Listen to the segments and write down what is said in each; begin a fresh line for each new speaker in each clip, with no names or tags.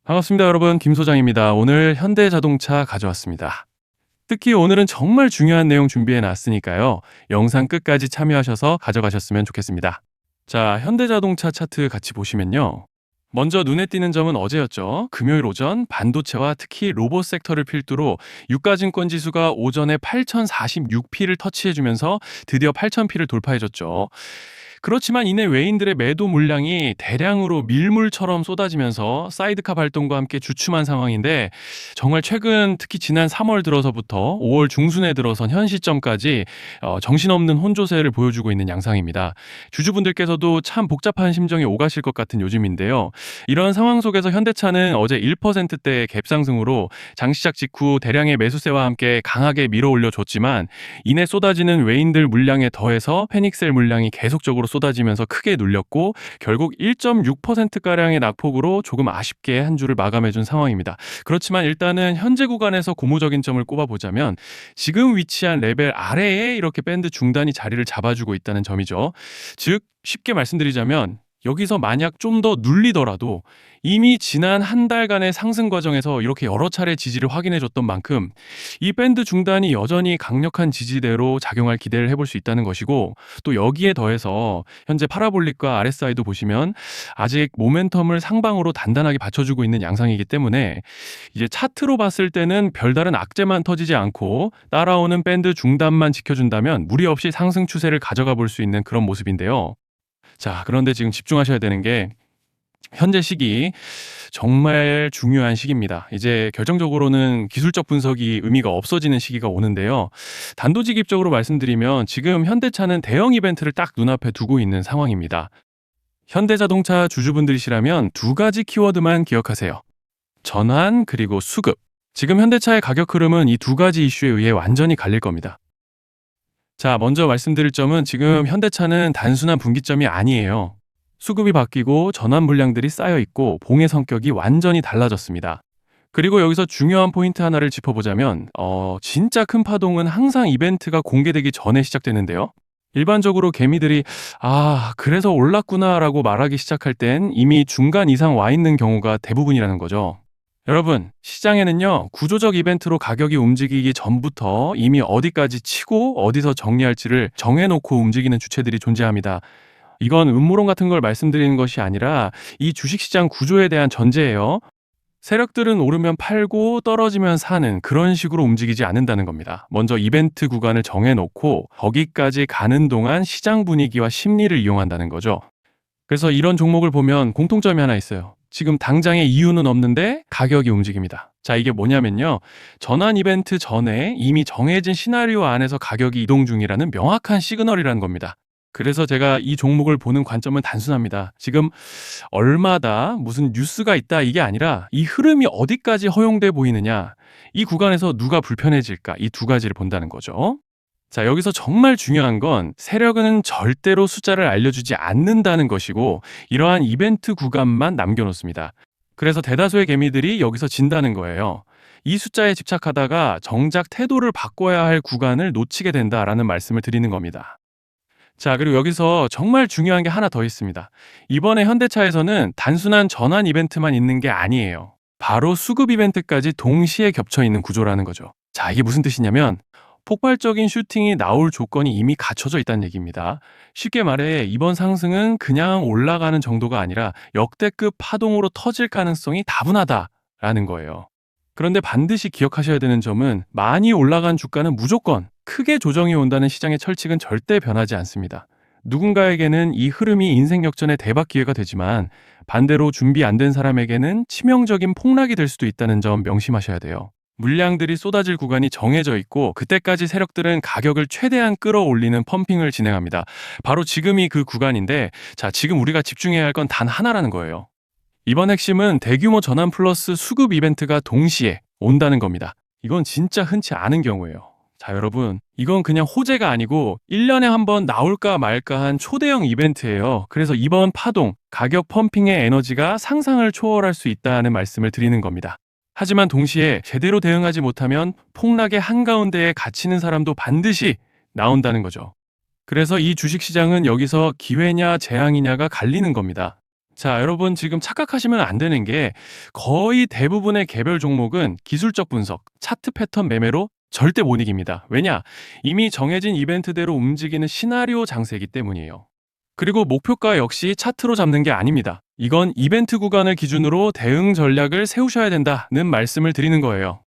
반갑습니다, 여러분. 김 소장입니다. 오늘 현대자동차 가져왔습니다. 특히 오늘은 정말 중요한 내용 준비해 놨으니까요. 영상 끝까지 참여하셔서 가져가셨으면 좋겠습니다. 자, 현대자동차 차트 같이 보시면요. 먼저 눈에 띄는 점은 어제였죠. 금요일 오전 반도체와 특히 로봇 섹터를 필두로 유가증권 지수가 오전에 8046P를 터치해주면서 드디어 8000P를 돌파해줬죠. 그렇지만 이내 외인들의 매도 물량이 대량으로 밀물처럼 쏟아지면서 사이드카 발동과 함께 주춤한 상황인데, 정말 최근 특히 지난 3월 들어서부터 5월 중순에 들어선 현 시점까지 정신없는 혼조세를 보여주고 있는 양상입니다. 주주분들께서도 참 복잡한 심정이 오가실 것 같은 요즘인데요. 이런 상황 속에서 현대차는 어제 1%대의 갭상승으로 장시작 직후 대량의 매수세와 함께 강하게 밀어올려 줬지만, 이내 쏟아지는 외인들 물량에 더해서 패닉셀 물량이 계속적으로 쏟아지면서 크게 눌렸고, 결국 1.6%가량의 낙폭으로 조금 아쉽게 한 주를 마감해준 상황입니다. 그렇지만 일단은 현재 구간에서 고무적인 점을 꼽아보자면, 지금 위치한 레벨 아래에 이렇게 밴드 중단이 자리를 잡아주고 있다는 점이죠. 즉 쉽게 말씀드리자면, 여기서 만약 좀 더 눌리더라도 이미 지난 한 달간의 상승 과정에서 이렇게 여러 차례 지지를 확인해줬던 만큼 이 밴드 중단이 여전히 강력한 지지대로 작용할 기대를 해볼 수 있다는 것이고, 또 여기에 더해서 현재 파라볼릭과 RSI도 보시면 아직 모멘텀을 상방으로 단단하게 받쳐주고 있는 양상이기 때문에, 이제 차트로 봤을 때는 별다른 악재만 터지지 않고 따라오는 밴드 중단만 지켜준다면 무리 없이 상승 추세를 가져가 볼 수 있는 그런 모습인데요. 자, 그런데 지금 집중하셔야 되는 게, 현재 시기 정말 중요한 시기입니다. 이제 결정적으로는 기술적 분석이 의미가 없어지는 시기가 오는데요. 단도직입적으로 말씀드리면 지금 현대차는 대형 이벤트를 딱 눈앞에 두고 있는 상황입니다. 현대자동차 주주분들이시라면 두 가지 키워드만 기억하세요. 전환 그리고 수급. 지금 현대차의 가격 흐름은 이 두 가지 이슈에 의해 완전히 갈릴 겁니다. 자, 먼저 말씀드릴 점은 지금 현대차는 단순한 분기점이 아니에요. 수급이 바뀌고 전환 물량들이 쌓여 있고 봉의 성격이 완전히 달라졌습니다. 그리고 여기서 중요한 포인트 하나를 짚어보자면, 진짜 큰 파동은 항상 이벤트가 공개되기 전에 시작되는데요. 일반적으로 개미들이 그래서 올랐구나라고 말하기 시작할 땐 이미 중간 이상 와 있는 경우가 대부분이라는 거죠. 여러분, 시장에는요, 구조적 이벤트로 가격이 움직이기 전부터 이미 어디까지 치고 어디서 정리할지를 정해놓고 움직이는 주체들이 존재합니다. 이건 음모론 같은 걸 말씀드리는 것이 아니라 이 주식시장 구조에 대한 전제예요. 세력들은 오르면 팔고 떨어지면 사는 그런 식으로 움직이지 않는다는 겁니다. 먼저 이벤트 구간을 정해놓고 거기까지 가는 동안 시장 분위기와 심리를 이용한다는 거죠. 그래서 이런 종목을 보면 공통점이 하나 있어요. 지금 당장의 이유는 없는데 가격이 움직입니다. 자, 이게 뭐냐면요, 전환 이벤트 전에 이미 정해진 시나리오 안에서 가격이 이동 중이라는 명확한 시그널이라는 겁니다. 그래서 제가 이 종목을 보는 관점은 단순합니다. 지금 얼마다 무슨 뉴스가 있다 이게 아니라 이 흐름이 어디까지 허용돼 보이느냐, 이 구간에서 누가 불편해질까, 이 두 가지를 본다는 거죠. 자, 여기서 정말 중요한 건 세력은 절대로 숫자를 알려주지 않는다는 것이고, 이러한 이벤트 구간만 남겨놓습니다. 그래서 대다수의 개미들이 여기서 진다는 거예요. 이 숫자에 집착하다가 정작 태도를 바꿔야 할 구간을 놓치게 된다라는 말씀을 드리는 겁니다. 자, 그리고 여기서 정말 중요한 게 하나 더 있습니다. 이번에 현대차에서는 단순한 전환 이벤트만 있는 게 아니에요. 바로 수급 이벤트까지 동시에 겹쳐 있는 구조라는 거죠. 자, 이게 무슨 뜻이냐면, 폭발적인 슈팅이 나올 조건이 이미 갖춰져 있다는 얘기입니다. 쉽게 말해 이번 상승은 그냥 올라가는 정도가 아니라 역대급 파동으로 터질 가능성이 다분하다라는 거예요. 그런데 반드시 기억하셔야 되는 점은, 많이 올라간 주가는 무조건 크게 조정이 온다는 시장의 철칙은 절대 변하지 않습니다. 누군가에게는 이 흐름이 인생 역전의 대박 기회가 되지만, 반대로 준비 안 된 사람에게는 치명적인 폭락이 될 수도 있다는 점 명심하셔야 돼요. 물량들이 쏟아질 구간이 정해져 있고, 그때까지 세력들은 가격을 최대한 끌어올리는 펌핑을 진행합니다. 바로 지금이 그 구간인데, 자, 지금 우리가 집중해야 할 건 단 하나라는 거예요. 이번 핵심은 대규모 전환 플러스 수급 이벤트가 동시에 온다는 겁니다. 이건 진짜 흔치 않은 경우예요. 자, 여러분, 이건 그냥 호재가 아니고 1년에 한 번 나올까 말까 한 초대형 이벤트예요. 그래서 이번 파동, 가격 펌핑의 에너지가 상상을 초월할 수 있다는 말씀을 드리는 겁니다. 하지만 동시에 제대로 대응하지 못하면 폭락의 한가운데에 갇히는 사람도 반드시 나온다는 거죠. 그래서 이 주식시장은 여기서 기회냐 재앙이냐가 갈리는 겁니다. 자, 여러분 지금 착각하시면 안 되는 게 거의 대부분의 개별 종목은 기술적 분석, 차트 패턴 매매로 절대 못 이깁니다. 왜냐? 이미 정해진 이벤트대로 움직이는 시나리오 장세이기 때문이에요. 그리고 목표가 역시 차트로 잡는 게 아닙니다. 이건 이벤트 구간을 기준으로 대응 전략을 세우셔야 된다는 말씀을 드리는 거예요.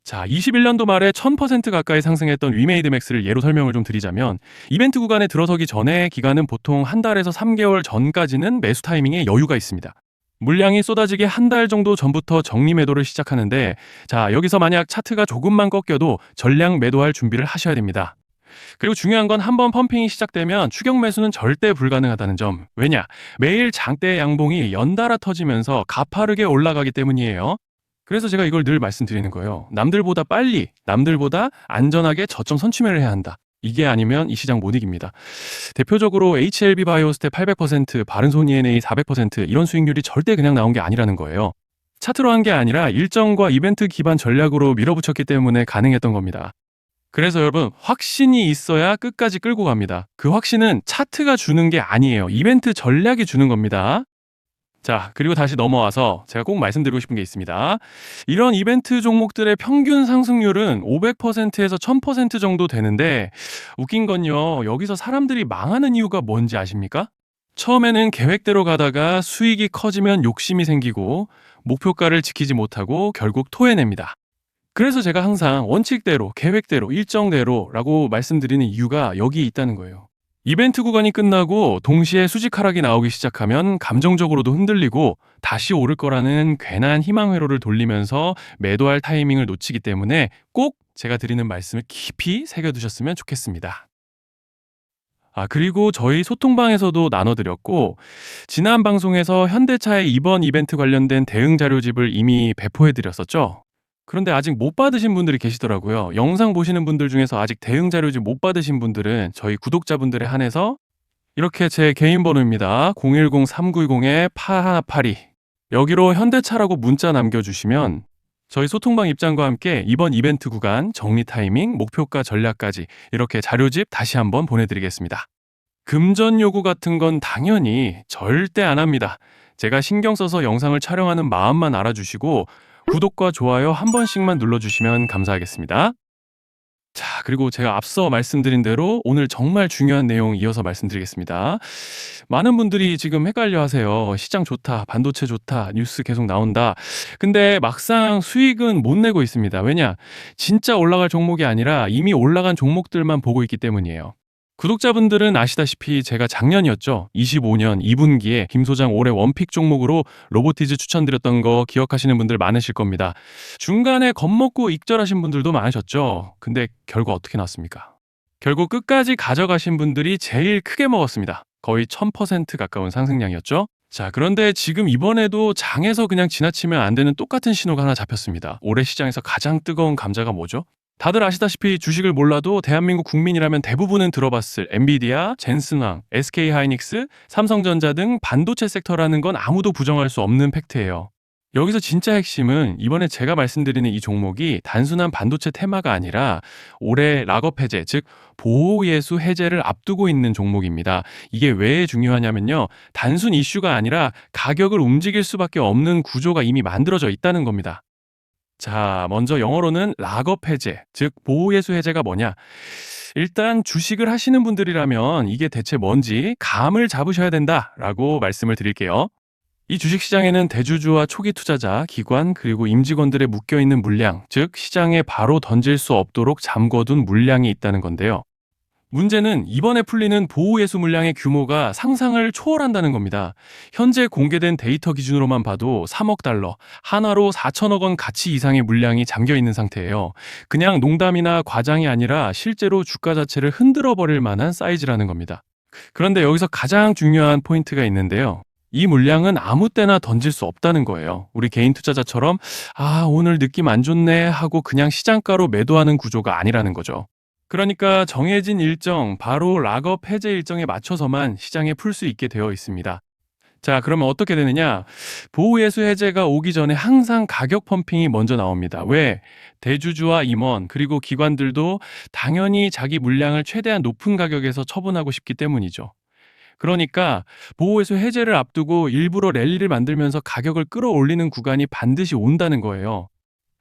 자, 21년도 말에 1000% 가까이 상승했던 위메이드맥스를 예로 설명을 좀 드리자면 이벤트 구간에 들어서기 전에 기간은 보통 한 달에서 3개월 전까지는 매수 타이밍에 여유가 있습니다. 물량이 쏟아지기 한 달 정도 전부터 정리 매도를 시작하는데 자, 여기서 만약 차트가 조금만 꺾여도 전량 매도할 준비를 하셔야 됩니다. 그리고 중요한 건 한번 펌핑이 시작되면 추격 매수는 절대 불가능하다는 점. 왜냐? 매일 장대 양봉이 연달아 터지면서 가파르게 올라가기 때문이에요. 그래서 제가 이걸 늘 말씀드리는 거예요. 남들보다 빨리, 남들보다 안전하게 저점 선취매를 해야 한다. 이게 아니면 이 시장 못 이깁니다. 대표적으로 HLB 바이오스텝 800%, 바른손 ENA 400% 이런 수익률이 절대 그냥 나온 게 아니라는 거예요. 차트로 한 게 아니라 일정과 이벤트 기반 전략으로 밀어붙였기 때문에 가능했던 겁니다. 그래서 여러분, 확신이 있어야 끝까지 끌고 갑니다. 그 확신은 차트가 주는 게 아니에요. 이벤트 전략이 주는 겁니다. 자, 그리고 다시 넘어와서 제가 꼭 말씀드리고 싶은 게 있습니다. 이런 이벤트 종목들의 평균 상승률은 500%에서 1000% 정도 되는데 웃긴 건요. 여기서 사람들이 망하는 이유가 뭔지 아십니까? 처음에는 계획대로 가다가 수익이 커지면 욕심이 생기고 목표가를 지키지 못하고 결국 토해냅니다. 그래서 제가 항상 원칙대로, 계획대로, 일정대로라고 말씀드리는 이유가 여기 있다는 거예요. 이벤트 구간이 끝나고 동시에 수직 하락이 나오기 시작하면 감정적으로도 흔들리고 다시 오를 거라는 괜한 희망 회로를 돌리면서 매도할 타이밍을 놓치기 때문에 꼭 제가 드리는 말씀을 깊이 새겨두셨으면 좋겠습니다. 그리고 저희 소통방에서도 나눠드렸고, 지난 방송에서 현대차의 이번 이벤트 관련된 대응 자료집을 이미 배포해드렸었죠. 그런데 아직 못 받으신 분들이 계시더라고요. 영상 보시는 분들 중에서 아직 대응 자료집 못 받으신 분들은 저희 구독자분들에 한해서 이렇게 제 개인 번호입니다. 010-3910-8182 여기로 현대차라고 문자 남겨주시면 저희 소통방 입장과 함께 이번 이벤트 구간 정리 타이밍, 목표가 전략까지 이렇게 자료집 다시 한번 보내드리겠습니다. 금전 요구 같은 건 당연히 절대 안 합니다. 제가 신경 써서 영상을 촬영하는 마음만 알아주시고 구독과 좋아요 한 번씩만 눌러주시면 감사하겠습니다. 자, 그리고 제가 앞서 말씀드린 대로 오늘 정말 중요한 내용 이어서 말씀드리겠습니다. 많은 분들이 지금 헷갈려 하세요. 시장 좋다, 반도체 좋다, 뉴스 계속 나온다. 근데 막상 수익은 못 내고 있습니다. 왜냐? 진짜 올라갈 종목이 아니라 이미 올라간 종목들만 보고 있기 때문이에요. 구독자분들은 아시다시피 제가 작년이었죠. 25년 2분기에 김 소장 올해 원픽 종목으로 로보티즈 추천드렸던 거 기억하시는 분들 많으실 겁니다. 중간에 겁먹고 익절하신 분들도 많으셨죠. 근데 결과 어떻게 났습니까? 결국 끝까지 가져가신 분들이 제일 크게 먹었습니다. 거의 1000% 가까운 상승량이었죠. 자, 그런데 지금 이번에도 장에서 그냥 지나치면 안 되는 똑같은 신호가 하나 잡혔습니다. 올해 시장에서 가장 뜨거운 감자가 뭐죠? 다들 아시다시피 주식을 몰라도 대한민국 국민이라면 대부분은 들어봤을 엔비디아, 젠슨왕, SK하이닉스, 삼성전자 등 반도체 섹터라는 건 아무도 부정할 수 없는 팩트예요. 여기서 진짜 핵심은 이번에 제가 말씀드리는 이 종목이 단순한 반도체 테마가 아니라 올해 락업 해제, 즉 보호예수 해제를 앞두고 있는 종목입니다. 이게 왜 중요하냐면요. 단순 이슈가 아니라 가격을 움직일 수밖에 없는 구조가 이미 만들어져 있다는 겁니다. 자, 먼저 영어로는 락업 해제, 즉 보호예수 해제가 뭐냐? 일단 주식을 하시는 분들이라면 이게 대체 뭔지 감을 잡으셔야 된다라고 말씀을 드릴게요. 이 주식시장에는 대주주와 초기 투자자, 기관, 그리고 임직원들의 묶여있는 물량, 즉 시장에 바로 던질 수 없도록 잠궈둔 물량이 있다는 건데요. 문제는 이번에 풀리는 보호예수 물량의 규모가 상상을 초월한다는 겁니다. 현재 공개된 데이터 기준으로만 봐도 3억 달러, 하나로 4천억 원 가치 이상의 물량이 잠겨 있는 상태예요. 그냥 농담이나 과장이 아니라 실제로 주가 자체를 흔들어 버릴 만한 사이즈라는 겁니다. 그런데 여기서 가장 중요한 포인트가 있는데요. 이 물량은 아무 때나 던질 수 없다는 거예요. 우리 개인 투자자처럼 오늘 느낌 안 좋네 하고 그냥 시장가로 매도하는 구조가 아니라는 거죠. 그러니까 정해진 일정, 바로 락업 해제 일정에 맞춰서만 시장에 풀 수 있게 되어 있습니다. 자, 그러면 어떻게 되느냐? 보호예수 해제가 오기 전에 항상 가격 펌핑이 먼저 나옵니다. 왜? 대주주와 임원, 그리고 기관들도 당연히 자기 물량을 최대한 높은 가격에서 처분하고 싶기 때문이죠. 그러니까 보호회수 해제를 앞두고 일부러 랠리를 만들면서 가격을 끌어올리는 구간이 반드시 온다는 거예요.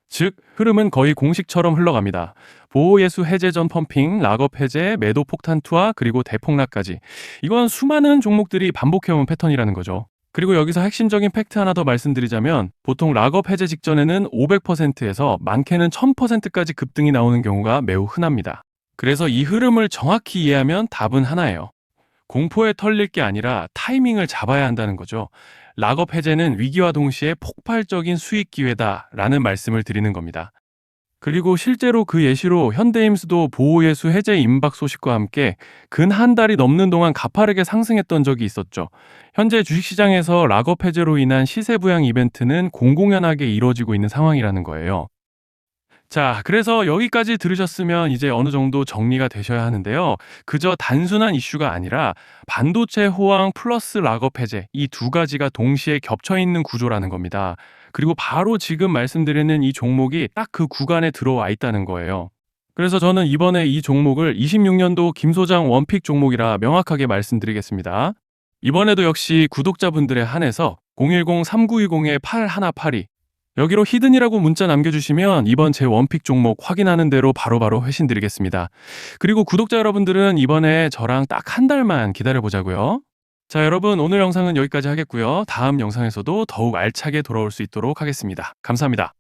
즉, 흐름은 거의 공식처럼 흘러갑니다. 보호예수 해제 전 펌핑, 락업 해제, 매도 폭탄 투하, 그리고 대폭락까지. 이건 수많은 종목들이 반복해온 패턴이라는 거죠. 그리고 여기서 핵심적인 팩트 하나 더 말씀드리자면 보통 락업 해제 직전에는 500%에서 많게는 1000%까지 급등이 나오는 경우가 매우 흔합니다. 그래서 이 흐름을 정확히 이해하면 답은 하나예요. 공포에 털릴 게 아니라 타이밍을 잡아야 한다는 거죠. 락업 해제는 위기와 동시에 폭발적인 수익 기회다라는 말씀을 드리는 겁니다. 그리고 실제로 그 예시로 현대임수도 보호예수 해제 임박 소식과 함께 근 한 달이 넘는 동안 가파르게 상승했던 적이 있었죠. 현재 주식시장에서 락업 해제로 인한 시세 부양 이벤트는 공공연하게 이루어지고 있는 상황이라는 거예요. 자, 그래서 여기까지 들으셨으면 이제 어느 정도 정리가 되셔야 하는데요. 그저 단순한 이슈가 아니라 반도체 호황 플러스 락업 해제 이 두 가지가 동시에 겹쳐 있는 구조라는 겁니다. 그리고 바로 지금 말씀드리는 이 종목이 딱 그 구간에 들어와 있다는 거예요. 그래서 저는 이번에 이 종목을 26년도 김 소장 원픽 종목이라 명확하게 말씀드리겠습니다. 이번에도 역시 구독자분들에 한해서 010-3920-8182 여기로 히든이라고 문자 남겨주시면 이번 제 원픽 종목 확인하는 대로 바로바로 회신 드리겠습니다. 그리고 구독자 여러분들은 이번에 저랑 딱 한 달만 기다려보자고요. 자, 여러분 오늘 영상은 여기까지 하겠고요. 다음 영상에서도 더욱 알차게 돌아올 수 있도록 하겠습니다. 감사합니다.